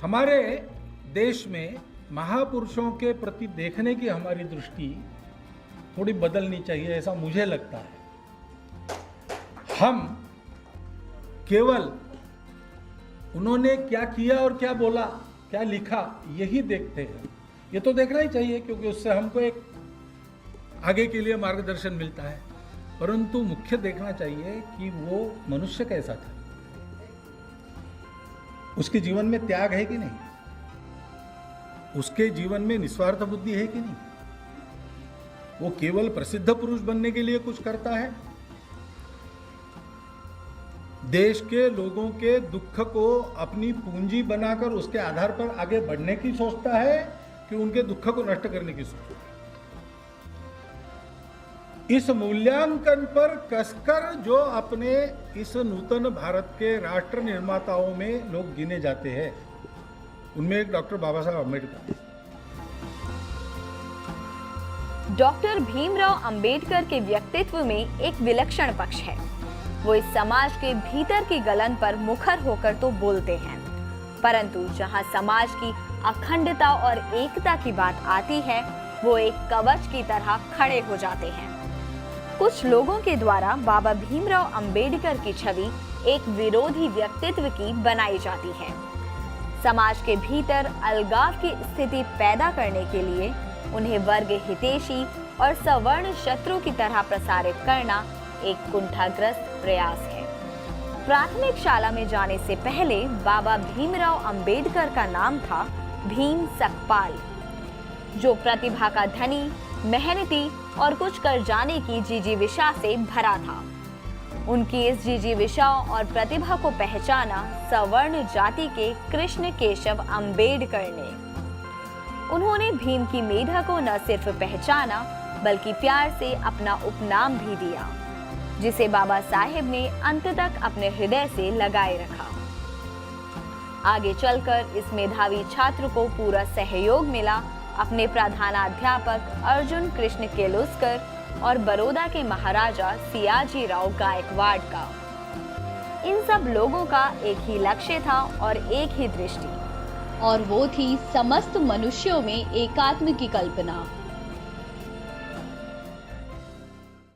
हमारे देश में महापुरुषों के प्रति देखने की हमारी दृष्टि थोड़ी बदलनी चाहिए, ऐसा मुझे लगता है। हम केवल उन्होंने क्या किया और क्या बोला, क्या लिखा, यही देखते हैं। ये तो देखना ही चाहिए क्योंकि उससे हमको एक आगे के लिए मार्गदर्शन मिलता है, परंतु मुख्य देखना चाहिए कि वो मनुष्य कैसा था, उसके जीवन में त्याग है कि नहीं, उसके जीवन में निस्वार्थ बुद्धि है कि नहीं, वो केवल प्रसिद्ध पुरुष बनने के लिए कुछ करता है, देश के लोगों के दुख को अपनी पूंजी बनाकर उसके आधार पर आगे बढ़ने की सोचता है कि उनके दुख को नष्ट करने की सोचता है। इस मूल्यांकन पर कसकर जो अपने इस नूतन भारत के राष्ट्र निर्माताओं में लोग गिने जाते हैं, उनमें एक डॉक्टर बाबा साहब अम्बेडकर। डॉक्टर भीमराव अंबेडकर के व्यक्तित्व में एक विलक्षण पक्ष है। वो इस समाज के भीतर की गलन पर मुखर होकर तो बोलते हैं, परंतु जहां समाज की अखंडता और एकता की बात आती है, वो एक कवच की तरह खड़े हो जाते हैं। कुछ लोगों के द्वारा बाबा भीमराव अंबेडकर की छवि एक विरोधी व्यक्तित्व की बनाई जाती है। समाज के भीतर अलगाव की स्थिति पैदा करने के लिए उन्हें वर्ग हितैषी और सवर्ण शत्रु की तरह प्रसारित करना एक कुंठाग्रस्त प्रयास है। प्राथमिक शाला में जाने से पहले बाबा भीमराव अंबेडकर का नाम था भीम सकपाल, जो प्रतिभा का धनी, मेहनती और कुछ कर जाने की जिजीविषा से भरा था। उनकी इस जिजीविषा और प्रतिभा को पहचाना सवर्ण जाति के कृष्ण केशव अंबेडकर ने। उन्होंने भीम की मेधा को न सिर्फ पहचाना बल्कि प्यार से अपना उपनाम भी दिया, जिसे बाबा साहेब ने अंत तक अपने हृदय से लगाए रखा। आगे चलकर इस मेधावी छात्र को पूरा सहयोग मिला अपने प्रधानाध्यापक अर्जुन कृष्ण केलुस्कर और बड़ौदा के महाराजा सियाजी राव गायकवाड़ का। इन सब लोगों का एक ही लक्ष्य था और एक ही दृष्टि, और वो थी समस्त मनुष्यों में एकात्म की कल्पना।